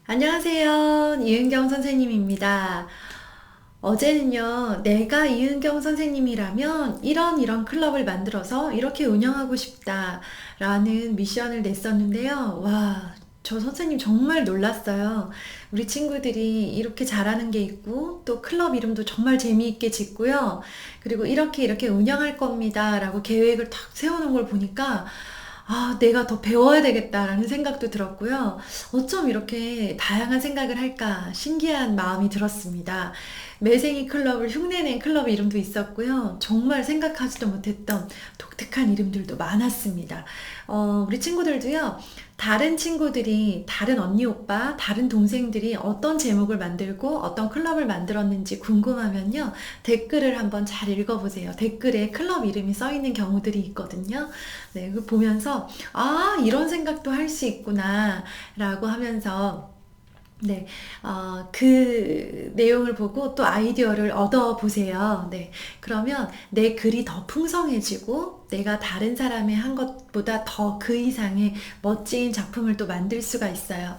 안녕하세요. 이은경 선생님입니다. 어제는요, 내가 이은경 선생님이라면 이런 클럽을 만들어서 이렇게 운영하고 싶다라는 미션을 냈었는데요. 와, 저 선생님 정말 놀랐어요. 우리 친구들이 이렇게 잘하는 게 있고, 또 클럽 이름도 정말 재미있게 짓고요. 그리고 이렇게 운영할 겁니다라고 계획을 탁 세우는 걸 보니까 아, 내가 더 배워야 되겠다라는 생각도 들었고요. 어쩜 이렇게 다양한 생각을 할까 신기한 마음이 들었습니다. 매생이 클럽을 흉내낸 클럽 이름도 있었고요. 정말 생각하지도 못했던 독특한 이름들도 많았습니다. 우리 친구들도요. 다른 친구들이, 다른 언니, 오빠, 다른 동생들이 어떤 제목을 만들고 어떤 클럽을 만들었는지 궁금하면요. 댓글을 한번 잘 읽어보세요. 댓글에 클럽 이름이 써 있는 경우들이 있거든요. 네, 그 보면서, 아, 이런 생각도 할 수 있구나, 라고 하면서 네, 그 내용을 보고 또 아이디어를 얻어 보세요. 네, 그러면 내 글이 더 풍성해지고 내가 다른 사람의 한 것보다 더 그 이상의 멋진 작품을 또 만들 수가 있어요.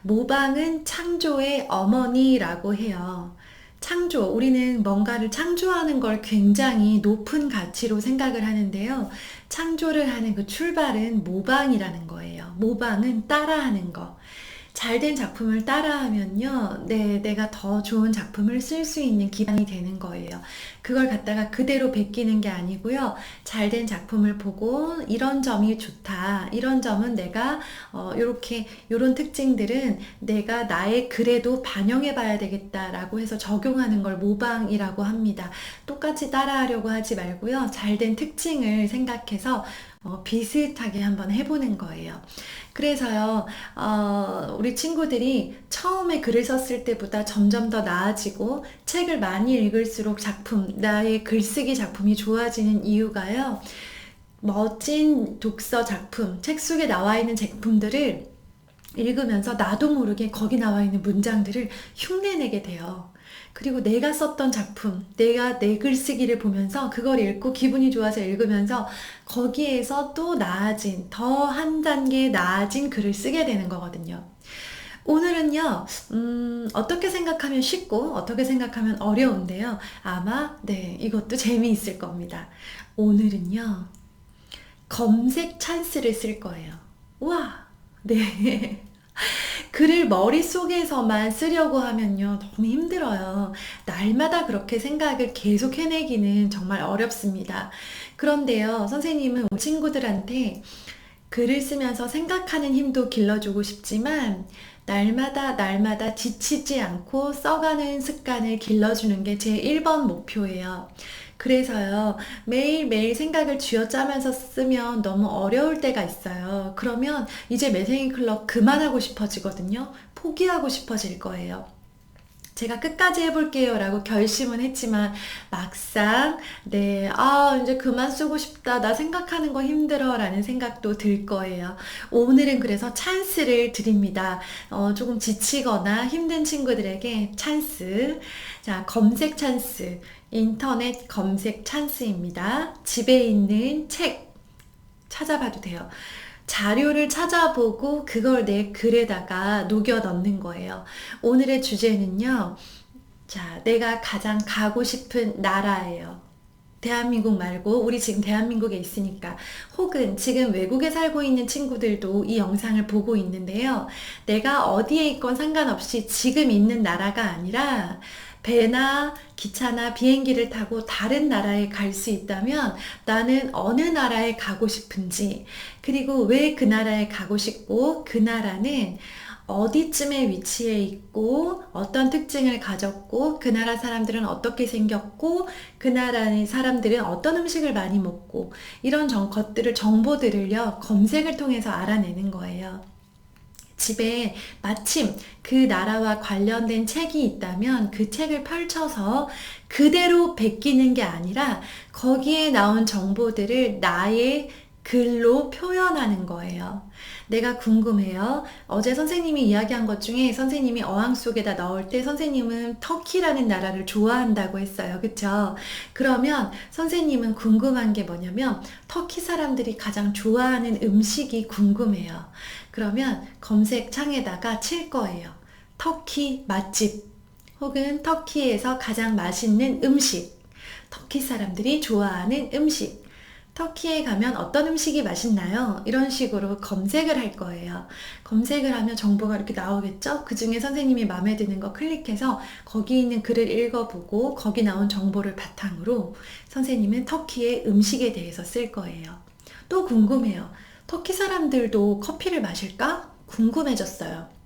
모방은 창조의 어머니라고 해요. 창조, 우리는 뭔가를 창조하는 걸 굉장히 높은 가치로 생각을 하는데요. 창조를 하는 그 출발은 모방이라는 거예요. 모방은 따라하는 거. 잘된 작품을 따라하면요, 네, 내가 더 좋은 작품을 쓸 수 있는 기반이 되는 거예요. 그걸 갖다가 그대로 베끼는 게 아니고요, 잘된 작품을 보고 이런 점이 좋다, 이런 점은 내가 요런 특징들은 내가 나의 글에도 반영해 봐야 되겠다라고 해서 적용하는 걸 모방이라고 합니다. 똑같이 따라하려고 하지 말고요, 잘된 특징을 생각해서 비슷하게 한번 해보는 거예요. 그래서요, 우리 친구들이 처음에 글을 썼을 때보다 점점 더 나아지고 책을 많이 읽을수록 나의 글쓰기 작품이 좋아지는 이유가요. 멋진 독서 작품, 책 속에 나와 있는 제품들을 읽으면서 나도 모르게 거기 나와 있는 문장들을 흉내내게 돼요. 그리고 내가 썼던 작품, 내가 내 글쓰기를 보면서 그걸 읽고 기분이 좋아서 읽으면서 거기에서 또 나아진, 더 한 단계 나아진 글을 쓰게 되는 거거든요. 오늘은요, 어떻게 생각하면 쉽고, 어떻게 생각하면 어려운데요. 아마, 네, 이것도 재미있을 겁니다. 오늘은요, 검색 찬스를 쓸 거예요. 와, 네. 글을 머릿속에서만 쓰려고 하면요, 너무 힘들어요. 날마다 그렇게 생각을 계속 해내기는 정말 어렵습니다. 그런데요, 선생님은 친구들한테 글을 쓰면서 생각하는 힘도 길러주고 싶지만, 날마다 지치지 않고 써가는 습관을 길러주는 게 제 1번 목표예요. 그래서요, 매일매일 생각을 쥐어짜면서 쓰면 너무 어려울 때가 있어요. 그러면 이제 매생이 클럽 그만하고 싶어지거든요. 포기하고 싶어질 거예요. 제가 끝까지 해볼게요 라고 결심은 했지만 막상 네, 이제 그만 쓰고 싶다, 나 생각하는 거 힘들어 라는 생각도 들 거예요. 오늘은 그래서 찬스를 드립니다. 조금 지치거나 힘든 친구들에게 찬스. 자, 검색 찬스, 인터넷 검색 찬스입니다. 집에 있는 책 찾아봐도 돼요. 자료를 찾아보고 그걸 내 글에다가 녹여 넣는 거예요. 오늘의 주제는요. 자, 내가 가장 가고 싶은 나라예요. 대한민국 말고 우리 지금 대한민국에 있으니까, 혹은 지금 외국에 살고 있는 친구들도 이 영상을 보고 있는데요. 내가 어디에 있건 상관없이 지금 있는 나라가 아니라 배나 기차나 비행기를 타고 다른 나라에 갈 수 있다면 나는 어느 나라에 가고 싶은지, 그리고 왜 그 나라에 가고 싶고 그 나라는 어디쯤에 위치해 있고 어떤 특징을 가졌고 그 나라 사람들은 어떻게 생겼고 그 나라의 사람들은 어떤 음식을 많이 먹고, 이런 것들을, 정보들을요, 검색을 통해서 알아내는 거예요. 집에 마침 그 나라와 관련된 책이 있다면 그 책을 펼쳐서 그대로 베끼는 게 아니라 거기에 나온 정보들을 나의 글로 표현하는 거예요. 내가 궁금해요. 어제 선생님이 이야기한 것 중에 선생님이 어항 속에다 넣을 때 선생님은 터키라는 나라를 좋아한다고 했어요. 그쵸? 그러면 선생님은 궁금한 게 뭐냐면 터키 사람들이 가장 좋아하는 음식이 궁금해요. 그러면 검색창에다가 칠 거예요. 터키 맛집 혹은 터키에서 가장 맛있는 음식, 터키 사람들이 좋아하는 음식, 터키에 가면 어떤 음식이 맛있나요? 이런 식으로 검색을 할 거예요. 검색을 하면 정보가 이렇게 나오겠죠? 그 중에 선생님이 마음에 드는 거 클릭해서 거기 있는 글을 읽어보고 거기 나온 정보를 바탕으로 선생님은 터키의 음식에 대해서 쓸 거예요. 또 궁금해요. 터키 사람들도 커피를 마실까? 궁금해졌어요.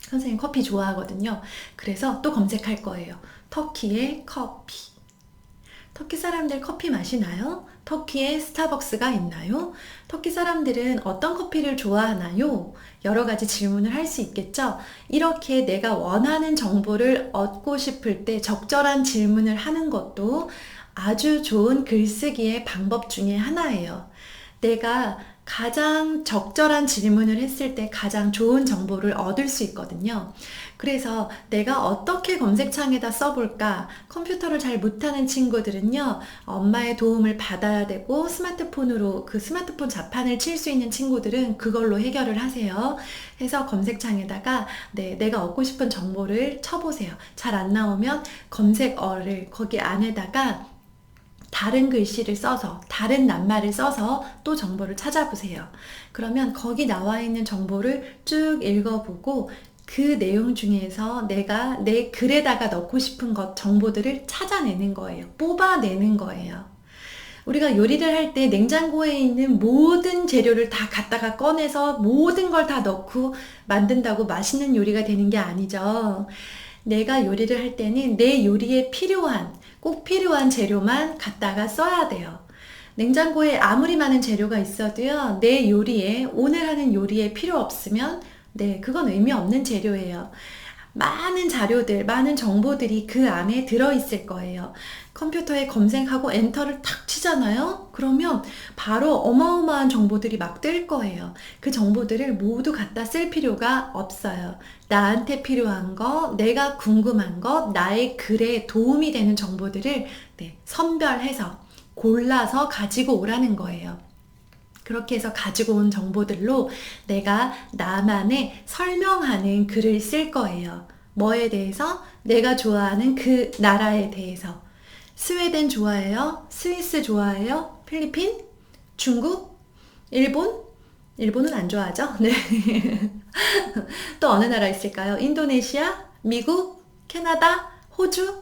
선생님 커피 좋아하거든요. 그래서 또 검색할 거예요. 터키의 커피. 터키 사람들 커피 마시나요? 터키에 스타벅스가 있나요? 터키 사람들은 어떤 커피를 좋아하나요? 여러 가지 질문을 할 수 있겠죠? 이렇게 내가 원하는 정보를 얻고 싶을 때 적절한 질문을 하는 것도 아주 좋은 글쓰기의 방법 중에 하나예요. 내가 가장 적절한 질문을 했을 때 가장 좋은 정보를 얻을 수 있거든요. 그래서 내가 어떻게 검색창에다 써볼까? 컴퓨터를 잘 못하는 친구들은요, 엄마의 도움을 받아야 되고 스마트폰으로 그 스마트폰 자판을 칠 수 있는 친구들은 그걸로 해결을 하세요. 해서 검색창에다가 내가 얻고 싶은 정보를 쳐보세요. 잘 안 나오면 검색어를 거기 안에다가 다른 글씨를 써서, 다른 낱말을 써서 또 정보를 찾아보세요. 그러면 거기 나와 있는 정보를 쭉 읽어보고 그 내용 중에서 내가 내 글에다가 넣고 싶은 것, 정보들을 찾아내는 거예요. 뽑아내는 거예요. 우리가 요리를 할 때 냉장고에 있는 모든 재료를 다 갖다가 꺼내서 모든 걸 다 넣고 만든다고 맛있는 요리가 되는 게 아니죠. 내가 요리를 할 때는 내 요리에 꼭 필요한 재료만 갖다가 써야 돼요. 냉장고에 아무리 많은 재료가 있어도요, 내 요리에, 오늘 하는 요리에 필요 없으면, 그건 의미 없는 재료예요. 많은 자료들, 많은 정보들이 그 안에 들어있을 거예요. 컴퓨터에 검색하고 엔터를 탁 치잖아요? 그러면 바로 어마어마한 정보들이 막 뜰 거예요. 그 정보들을 모두 갖다 쓸 필요가 없어요. 나한테 필요한 거, 내가 궁금한 거, 나의 글에 도움이 되는 정보들을 선별해서 골라서 가지고 오라는 거예요. 그렇게 해서 가지고 온 정보들로 내가 나만의 설명하는 글을 쓸 거예요. 뭐에 대해서? 내가 좋아하는 그 나라에 대해서. 스웨덴 좋아해요? 스위스 좋아해요? 필리핀? 중국? 일본? 일본은 안 좋아하죠? 네. 또 어느 나라 있을까요? 인도네시아? 미국? 캐나다? 호주?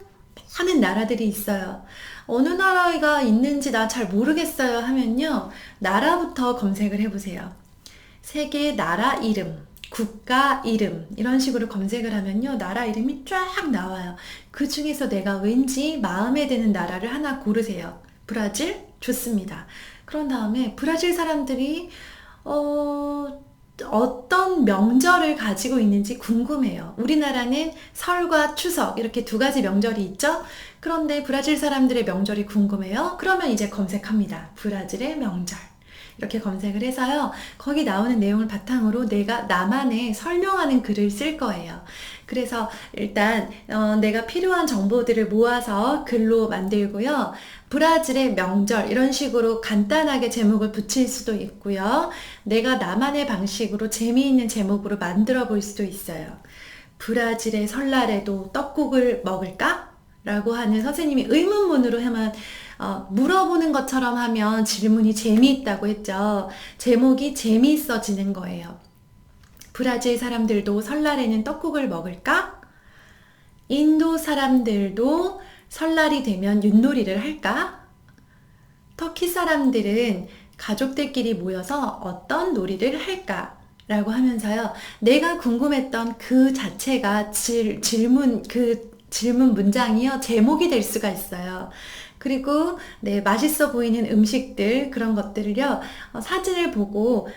많은 나라들이 있어요. 어느 나라가 있는지 나 잘 모르겠어요 하면요, 나라부터 검색을 해보세요. 세계 나라 이름, 국가 이름 이런 식으로 검색을 하면요, 나라 이름이 쫙 나와요. 그 중에서 내가 왠지 마음에 드는 나라를 하나 고르세요. 브라질? 좋습니다. 그런 다음에 브라질 사람들이 어떤 명절을 가지고 있는지 궁금해요. 우리나라는 설과 추석 이렇게 두 가지 명절이 있죠? 그런데 브라질 사람들의 명절이 궁금해요. 그러면 이제 검색합니다. 브라질의 명절. 이렇게 검색을 해서요, 거기 나오는 내용을 바탕으로 내가 나만의 설명하는 글을 쓸 거예요. 그래서 일단 내가 필요한 정보들을 모아서 글로 만들고요. 브라질의 명절 이런 식으로 간단하게 제목을 붙일 수도 있고요. 내가 나만의 방식으로 재미있는 제목으로 만들어 볼 수도 있어요. 브라질의 설날에도 떡국을 먹을까? 라고 하는, 선생님이 의문문으로 하면 물어보는 것처럼 하면 질문이 재미있다고 했죠. 제목이 재미있어지는 거예요. 브라질 사람들도 설날에는 떡국을 먹을까? 인도 사람들도 설날이 되면 윷놀이를 할까? 터키 사람들은 가족들끼리 모여서 어떤 놀이를 할까? 라고 하면서요, 내가 궁금했던 그 자체가 질문 문장이요, 제목이 될 수가 있어요. 그리고 맛있어 보이는 음식들, 그런 것들을요, 사진을 보고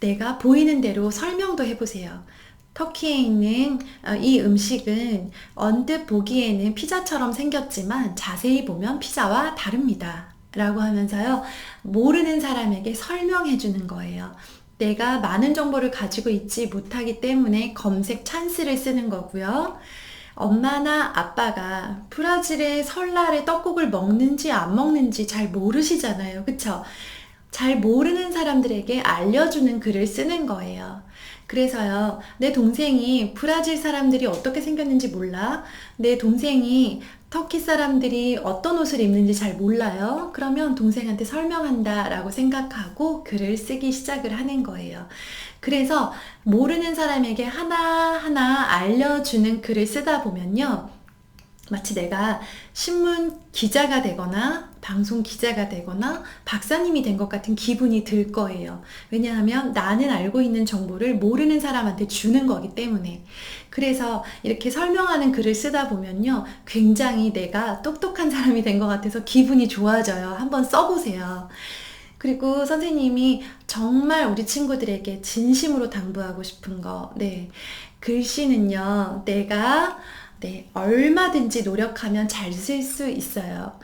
내가 보이는 대로 설명도 해보세요. 터키에 있는 이 음식은 언뜻 보기에는 피자처럼 생겼지만 자세히 보면 피자와 다릅니다. 라고 하면서요, 모르는 사람에게 설명해 주는 거예요. 내가 많은 정보를 가지고 있지 못하기 때문에 검색 찬스를 쓰는 거고요. 엄마나 아빠가 브라질의 설날에 떡국을 먹는지 안 먹는지 잘 모르시잖아요. 그쵸? 잘 모르는 사람들에게 알려주는 글을 쓰는 거예요. 그래서요, 내 동생이 브라질 사람들이 어떻게 생겼는지 몰라. 내 동생이 터키 사람들이 어떤 옷을 입는지 잘 몰라요. 그러면 동생한테 설명한다 라고 생각하고 글을 쓰기 시작을 하는 거예요. 그래서 모르는 사람에게 하나하나 알려주는 글을 쓰다 보면요. 마치 내가 신문 기자가 되거나 방송 기자가 되거나 박사님이 된 것 같은 기분이 들 거예요. 왜냐하면 나는 알고 있는 정보를 모르는 사람한테 주는 거기 때문에. 그래서 이렇게 설명하는 글을 쓰다 보면요. 굉장히 내가 똑똑한 사람이 된 것 같아서 기분이 좋아져요. 한번 써보세요. 그리고 선생님이 정말 우리 친구들에게 진심으로 당부하고 싶은 거, 네. 글씨는요, 얼마든지 노력하면 잘 쓸 수 있어요.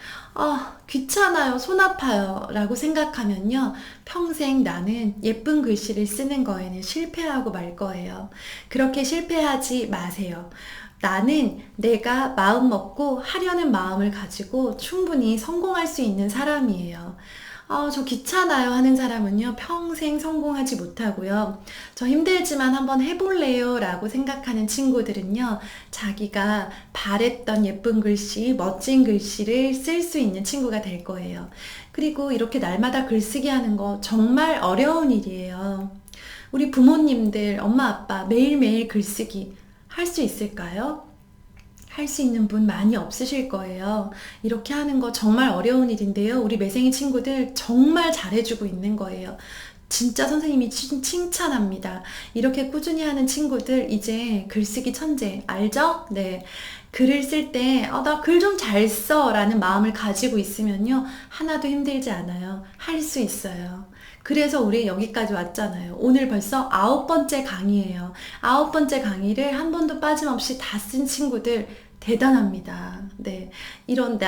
귀찮아요, 손 아파요 라고 생각하면요, 평생 나는 예쁜 글씨를 쓰는 거에는 실패하고 말 거예요. 그렇게 실패하지 마세요. 나는 내가 마음 먹고 하려는 마음을 가지고 충분히 성공할 수 있는 사람이에요. 저 귀찮아요 하는 사람은요, 평생 성공하지 못하고요. 저 힘들지만 한번 해볼래요 라고 생각하는 친구들은요, 자기가 바랬던 예쁜 글씨, 멋진 글씨를 쓸 수 있는 친구가 될 거예요. 그리고 이렇게 날마다 글쓰기 하는 거 정말 어려운 일이에요. 우리 부모님들, 엄마, 아빠 매일매일 글쓰기 할 수 있을까요? 할 수 있는 분 많이 없으실 거예요. 이렇게 하는 거 정말 어려운 일인데요. 우리 매생이 친구들 정말 잘해주고 있는 거예요. 진짜 선생님이 칭찬합니다. 이렇게 꾸준히 하는 친구들 이제 글쓰기 천재 알죠? 네. 글을 쓸 때, 나 글 좀 잘 써 라는 마음을 가지고 있으면요. 하나도 힘들지 않아요. 할 수 있어요. 그래서 우리 여기까지 왔잖아요. 오늘 벌써 9번째 강의예요. 9번째 강의를 한 번도 빠짐없이 다 쓴 친구들 대단합니다. 네. 이런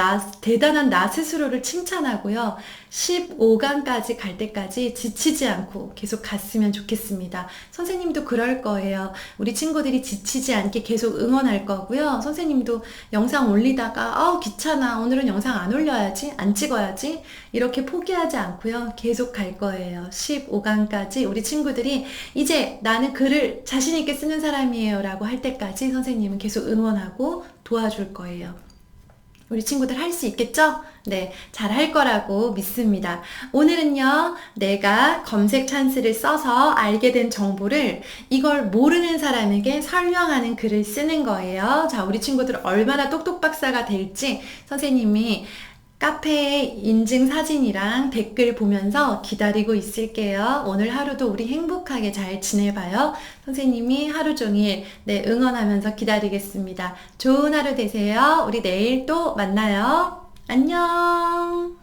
대단한 나 스스로를 칭찬하고요. 15강까지 갈 때까지 지치지 않고 계속 갔으면 좋겠습니다. 선생님도 그럴 거예요. 우리 친구들이 지치지 않게 계속 응원할 거고요. 선생님도 영상 올리다가 귀찮아. 오늘은 영상 안 올려야지. 안 찍어야지. 이렇게 포기하지 않고요. 계속 갈 거예요. 15강까지 우리 친구들이 이제 나는 글을 자신 있게 쓰는 사람이에요 라고 할 때까지 선생님은 계속 응원하고 도와줄 거예요. 우리 친구들 할 수 있겠죠? 네, 잘 할 거라고 믿습니다. 오늘은요, 내가 검색 찬스를 써서 알게 된 정보를 이걸 모르는 사람에게 설명하는 글을 쓰는 거예요. 자, 우리 친구들 얼마나 똑똑박사가 될지 선생님이 카페에 인증 사진이랑 댓글 보면서 기다리고 있을게요. 오늘 하루도 우리 행복하게 잘 지내봐요. 선생님이 하루 종일 응원하면서 기다리겠습니다. 좋은 하루 되세요. 우리 내일 또 만나요. 안녕.